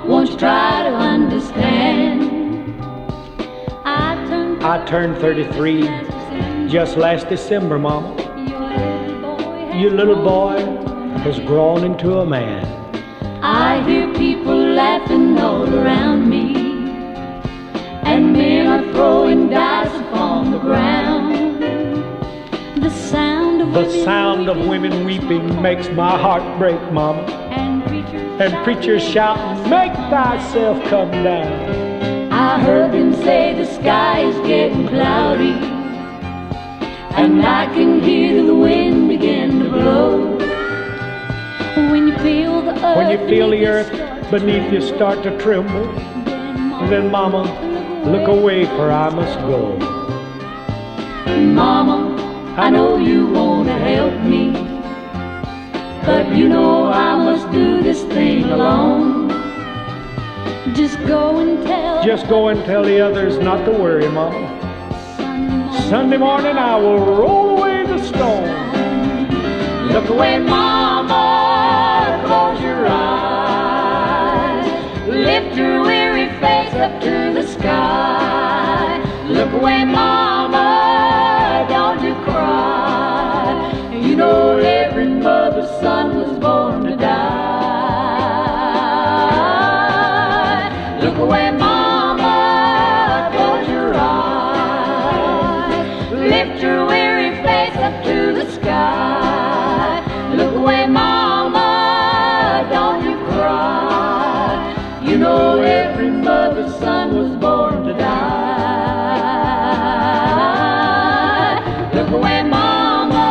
won't you try to understand? I turned 33 just last December, Mama. Your little boy has grown into a man. I hear people laughing all around me, and men are throwing dice upon the ground. The sound of women weeping makes my heart break, Mama. And preachers shouting, make thyself come down. I heard them say the sky is getting cloudy, and I can hear the wind begin to blow. When you feel the earth beneath you start to tremble, then Mama, look away, for I must go. Mama, I know you want to help me, but you know I must do this thing alone. Just go and tell the others not to worry, Mama. Sunday morning I will roll away the stone. Look away, Mama, close your eyes. Lift your weary face up to the sky. Look away, Mama, don't you cry. You know every mother's son was born to die. Look away, Mama, close your eyes. Lift your weary face up to the sky. Look away, Mama, don't you cry. You know every mother's son was born to die. Look away, Mama.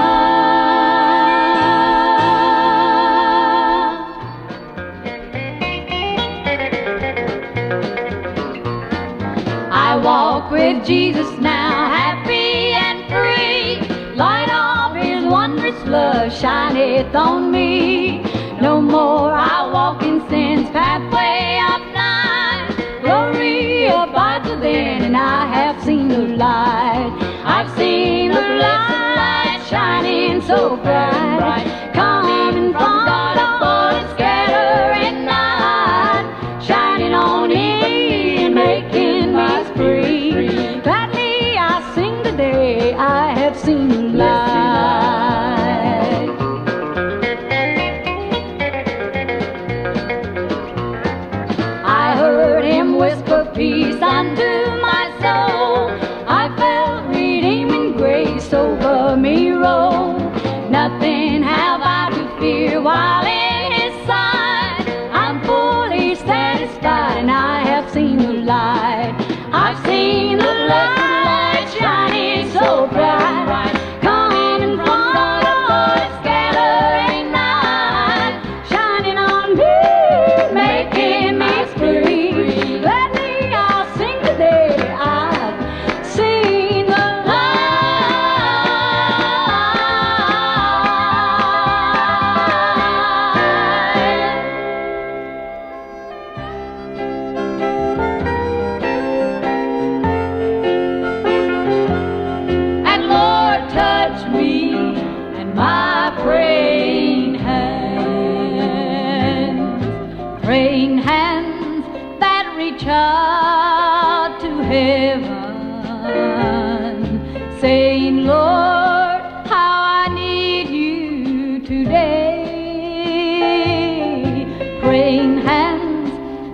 I walk with Jesus now, happy and free. Light of his wondrous love shineth on me. No more I walk in sin's pathway of night. Glory abides within, and I have seen the light. I've seen the blessed light shining so bright, coming from God above and scattering night, shining on me and making me free. Gladly I sing today, I have seen the light. I heard him whisper peace unto my soul. I felt redeeming grace over me roll. Nothing have I to fear while in his sight. I'm fully satisfied, and I have seen the light. I've seen the light shining so bright, coming from God above and scattering night, shining on me, making me free. Gladly I'll sing today, I've seen the praying hands that reach out to heaven, saying, Lord, how I need you today. Praying hands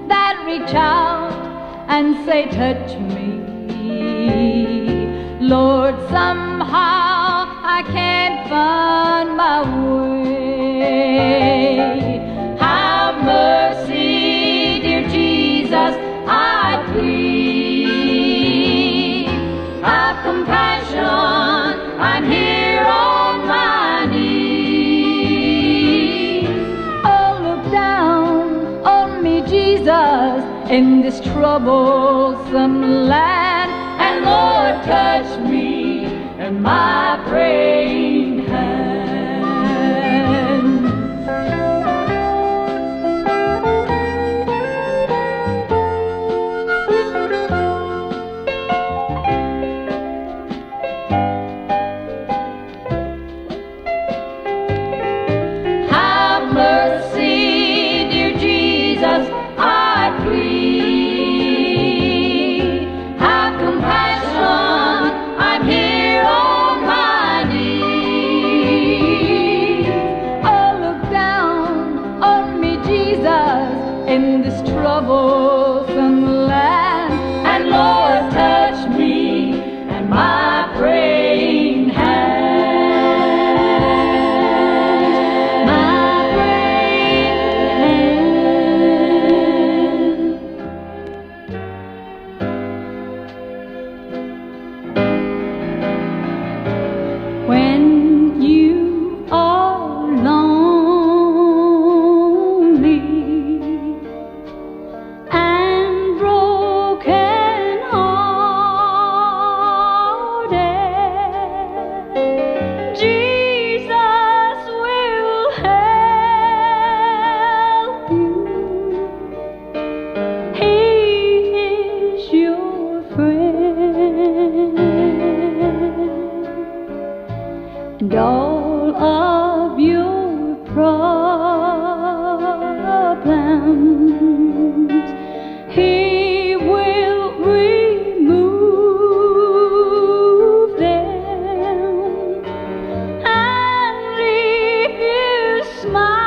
that reach out and say, touch me. Lord, somehow I can't find my way. Have mercy, dear Jesus, I plead. Have compassion, I'm here on my knees. Oh, look down on me, Jesus, in this troublesome land, and Lord, touch me and my praying hand. Have mercy, dear Jesus, I this troublesome land. And Lord, touch me and my praying hand, my praying hand. When you are lonely and broken-hearted, Jesus will help you. He is your friend, and all of your problems He will remove them, and He is smiling,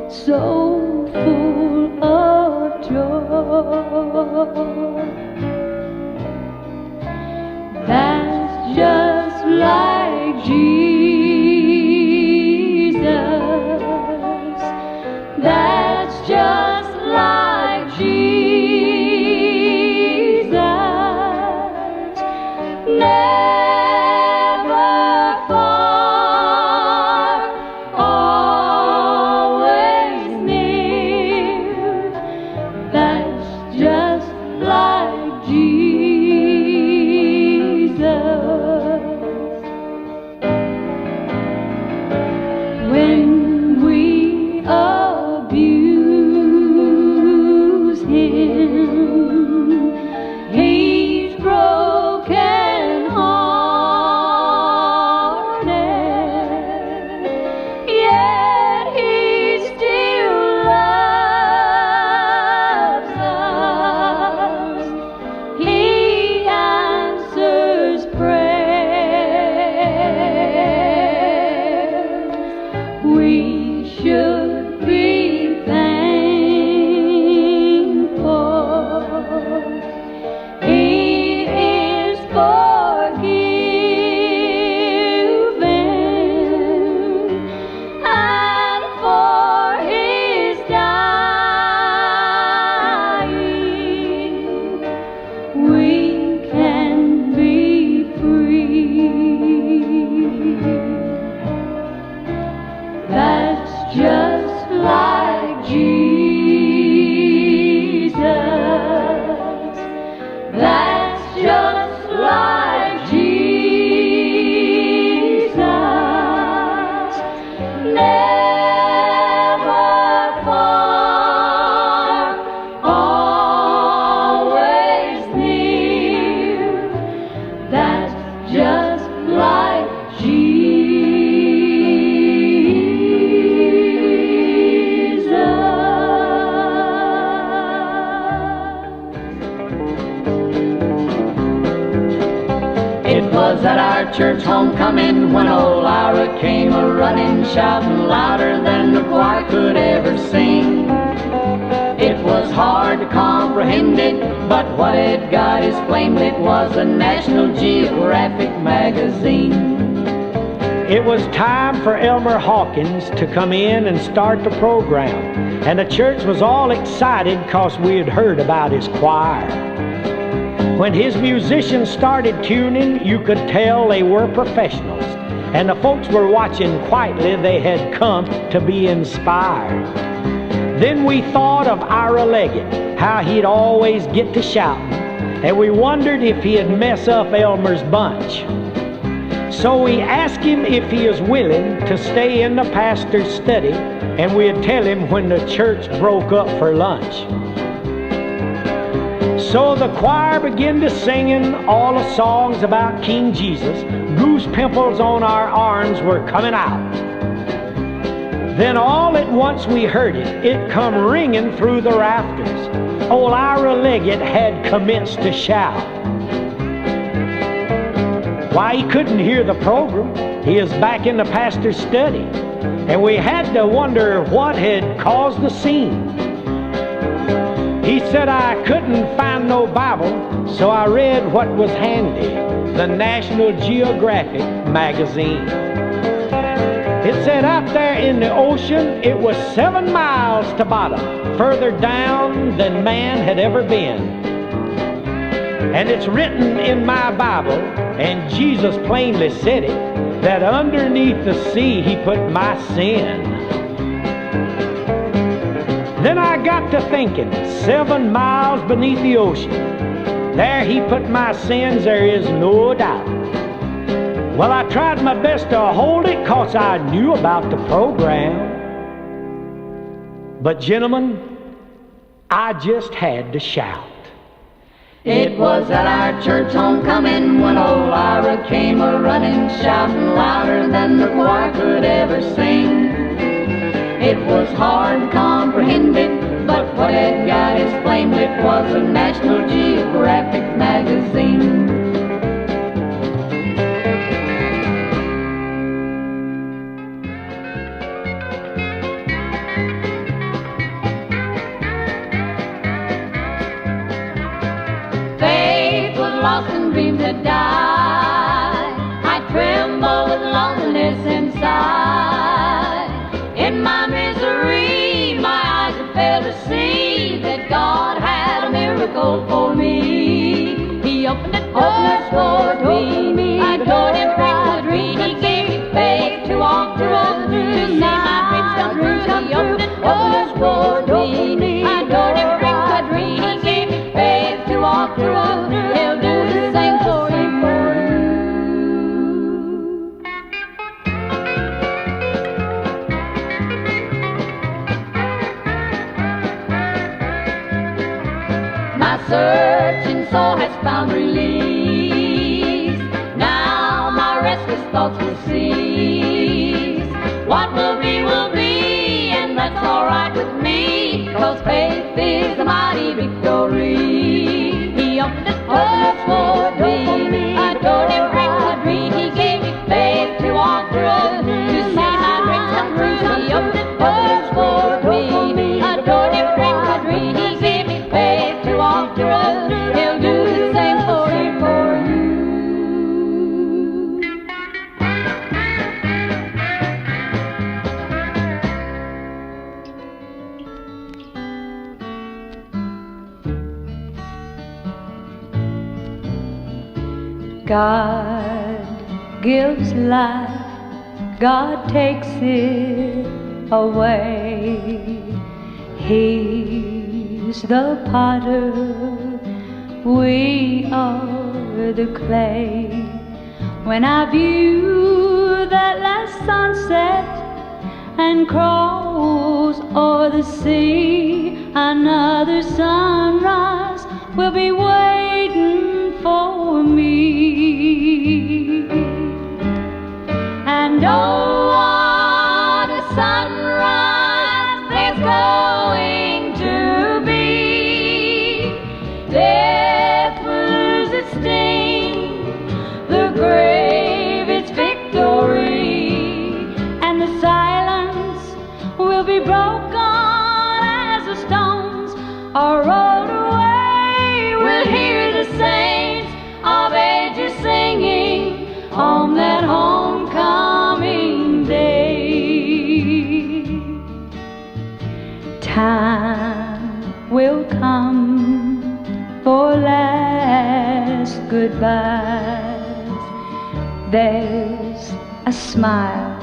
so full of joy. That's just like Jesus. That's just like Jesus. Never far, always near. That's just like Jesus. When we abuse Him, He's broken-hearted, yet He still loves us. He answers prayers. We should be thankful. He is forgiven, and for His dying, we can be free. That's just like Jesus. That's just like Jesus. Never far, always near. That's just like It was at our church homecoming when old Ira came a-running, shouting louder than the choir could ever sing. It was hard to comprehend it, but what it got is plain. It was a National Geographic magazine. It was time for Elmer Hawkins to come in and start the program, and the church was all excited 'cause we had heard about his choir. When his musicians started tuning, you could tell they were professionals, and the folks were watching quietly. They had come to be inspired. Then we thought of Ira Leggett, how he'd always get to shouting, and we wondered if he'd mess up Elmer's bunch. So we asked him if he is willing to stay in the pastor's study, and we'd tell him when the church broke up for lunch. So the choir began to singing all the songs about King Jesus. Goose pimples on our arms were coming out. Then all at once we heard it. It come ringing through the rafters. Old Ira Leggett had commenced to shout. Why, he couldn't hear the program. He is back in the pastor's study. and we had to wonder what had caused the scene. He said I couldn't find no Bible, so I read what was handy, the National Geographic magazine. It said out there in the ocean it was 7 miles to bottom, further down than man had ever been. And it's written in my Bible, and Jesus plainly said it, that underneath the sea he put my sin. Then I got to thinking, 7 miles beneath the ocean, there he put my sins, there is no doubt. Well, I tried my best to hold it 'cause I knew about the program. But gentlemen, I just had to shout. It was at our church homecoming when old Ira came a-running, shouting louder than the choir could ever sing. It was hard comprehended, but what had got his flame lit was a National Geographic magazine. Lost and dreams had died. I tremble with loneliness inside. In my misery, my eyes had failed to see that God had a miracle for me. He opened the doors for me. I adored him, drank the dream. He gave me faith to walk the road, to see my dreams come true. He opened the doors for me. I adored him, drank the dream. He gave me faith to walk the road. He'll do the same for you. My searching soul has found release. Now my restless thoughts will cease. What will be, and that's alright with me, 'cause faith is the mighty victory. He opened the doors for me. I adored him, drank the dream. He gave me faith to walk the road, to see my dreams come true. He opened the doors for me. I adored him, drank the dream. He gave me faith to walk the road. He'll do the same for you. God gives life, God takes it away. He's the potter, we are the clay. When I view that last sunset and cross o'er the sea, another sunrise will be waiting for me. And oh, what a sunrise there's going to be. Death will lose its sting, the grave its victory, and the silence will be broken as the stones are rolled away. We'll hear the saints of ages singing on that homecoming day. Time will come for last goodbyes. There's a smile,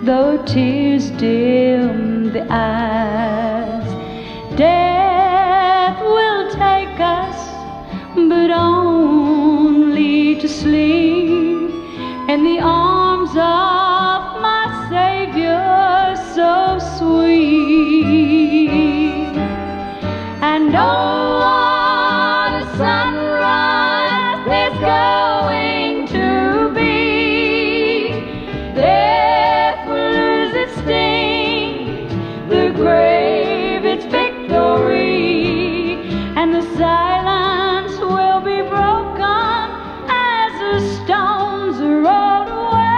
though tears dim the eyes. Death will take us, but only to sleep in the arms of my Savior so sweet. And oh, what a sunrise there's going to be. Death will lose its sting, the grave its victory, and the silence will be broken as the stones are rolled away.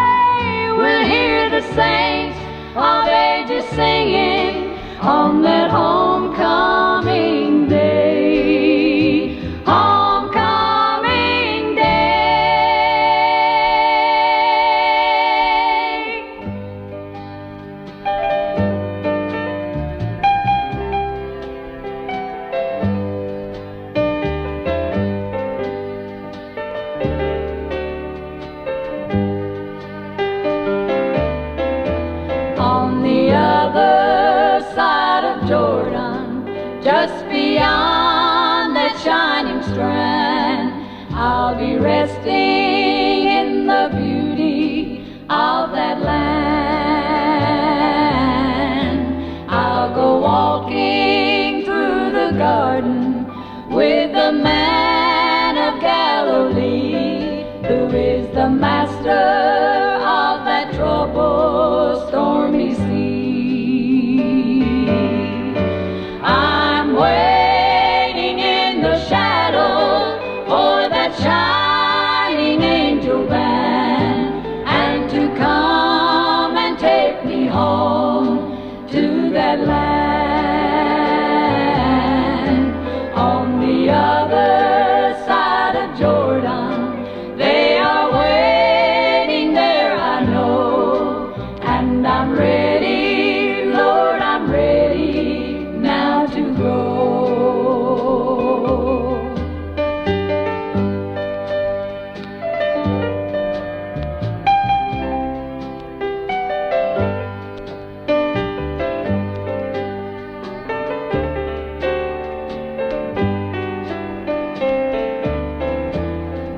on that homecoming day, homecoming day. On the other side of Jordan, just beyond that shining strand, I'll be resting in the beauty of that land. I'll go walking through the garden with the man of Galilee, who is the master of that troubled, stormy sea. I'm waiting in the shadow for that shining angel band, and to come and take me home to that land. On the other side of Jordan, they are waiting there, I know, and I'm ready, Lord, I'm ready now to go.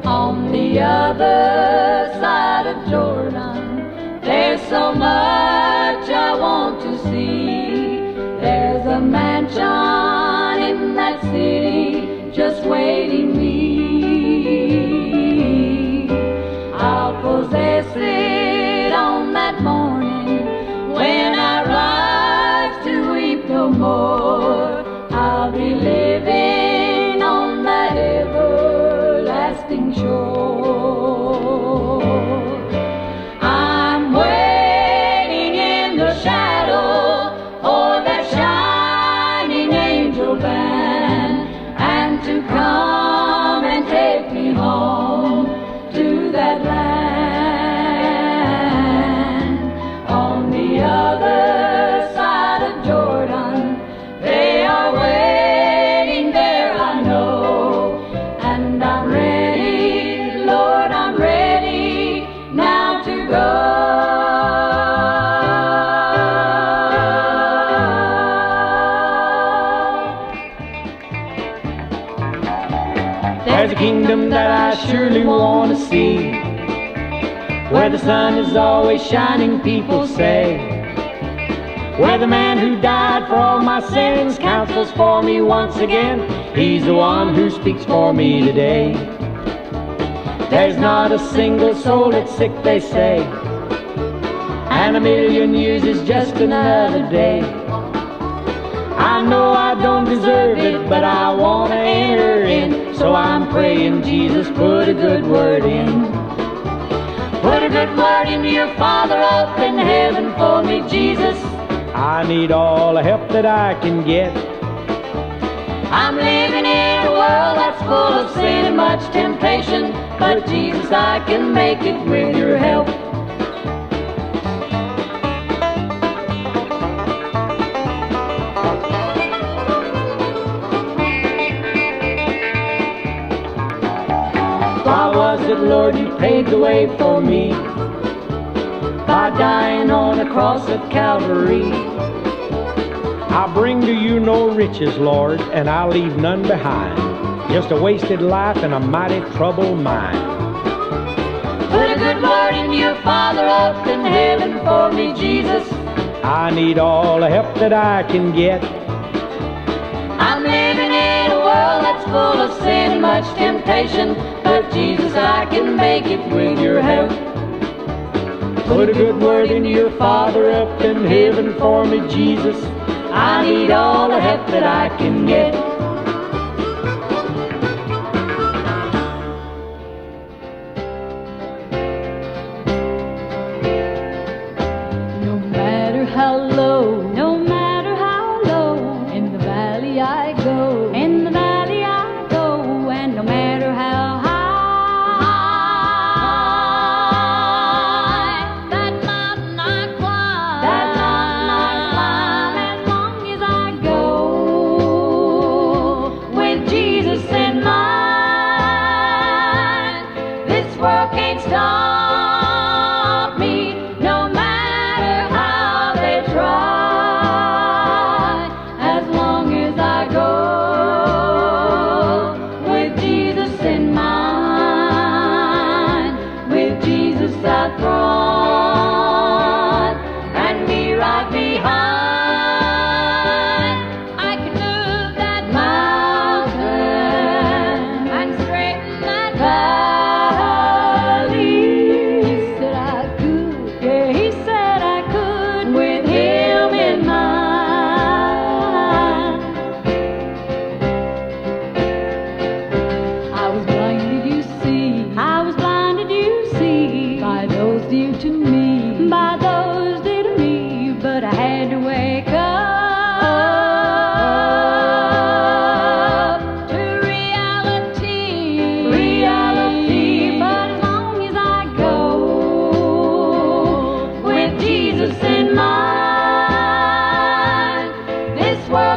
On the other side of Jordan, there's so much I want to see. There's a mansion in that city just waiting me. I'll possess it on that morning when I rise to weep no more. I'll be living on that everlasting shore. I'm waiting in the shadow for that shining angel band, and to come and take me home to that land. On the other side of Jordan, they are waiting there, I know, and I'm ready, Lord, I'm ready now to go. There's a kingdom that I surely want to see, where the sun is always shining, people say, where the man who died for all my sins counsels for me once again. He's the one who speaks for me today. There's not a single soul that's sick, they say, and 1,000,000 years is just another day. I know I don't deserve it, but I want to enter in, so I'm praying, Jesus, put a good word in. Put a good word into your Father up in heaven for me, Jesus. I need all the help that I can get. I'm living in a world that's full of sin and much temptation, but Jesus, I can make it with your help. Why was it, Lord, you paid the way for me by dying on a cross at Calvary? I bring to you no riches, Lord, and I leave none behind, just a wasted life and a mighty troubled mind. Put a good word in your Father up in heaven for me, Jesus. I need all the help that I can get. I'm living in a world that's full of sin and much temptation, but Jesus, I can make it with your help. Put a good word in your Father up in heaven for me, Jesus. I need all the help that I can get. No matter how low, no matter how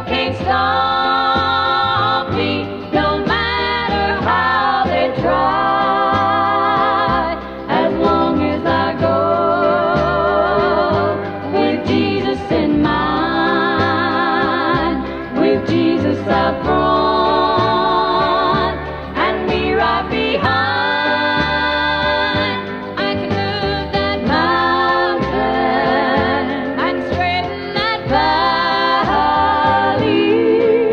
can't stop me, no matter how they try. As long as I go with Jesus in mind, with Jesus up front and me right behind, I can move that mountain and straighten that valley.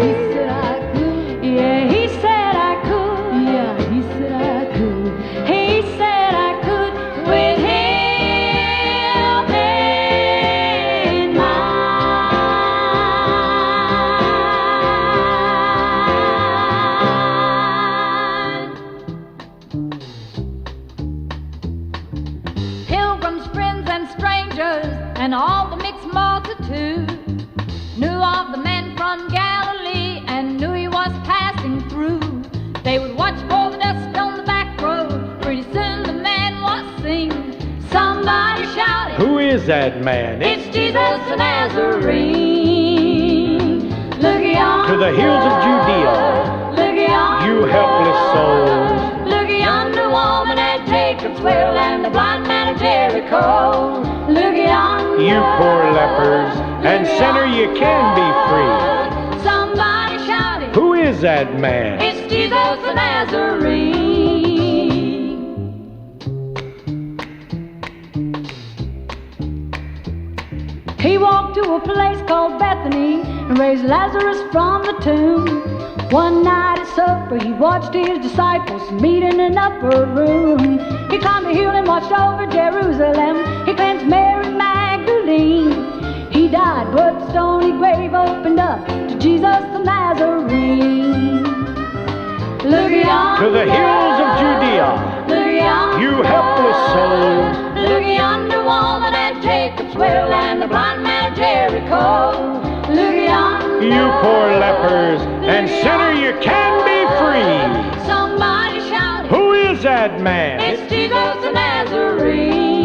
He said I could. Yeah, he said I could. Yeah, he said I could. He said I could with him in mind. Pilgrims, friends, and strangers, and all the mixed multitude knew of the man from Galilee and knew he was passing through. They would watch for the dust on the back road. Pretty soon the man was seen. Somebody shouted, Who is that man? "It's Jesus the Nazarene." Look yonder, To the hills of Judea, look yonder, you helpless souls. Look yonder, woman at Jacob's well, and the blind man of Jericho. Look yonder, You poor lepers, and sinner, you can be free. Somebody shouted, Who is that man? "It's Jesus the Nazarene." He walked to a place called Bethany and raised Lazarus from the tomb. One night at supper, he watched his disciples meet in an upper room. He climbed a hill and watched over Jerusalem. He cleansed Mary Magdalene. He died, but the stony grave opened up to Jesus the Nazarene. Look yonder, To the hills of Judea, look yonder, you helpless souls. Look yonder, woman at Jacob's well, and the blind man of Jericho. Look yonder, You poor lepers, and sinner, you can be free. Somebody shouted, Who is that man? "It's Jesus the Nazarene."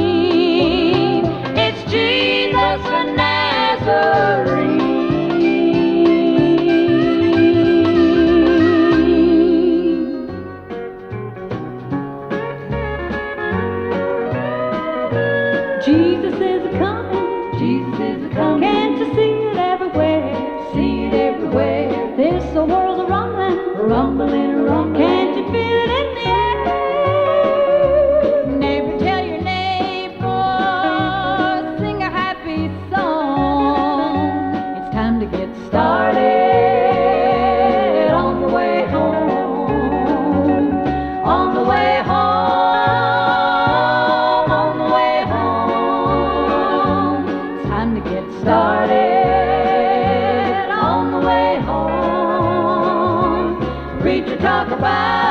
It's Jesus the Nazarene. Jesus is a-coming, Jesus is a-coming. Can't you see it everywhere? See it everywhere. This whole world's a-rumbling, rumbling, rumbling. Can't you feel it in the air? Neighbor, tell your neighbor, sing a happy song. It's time to get started on the way home, on the way home, on the way home. It's time to get started on the way home. Preacher talk about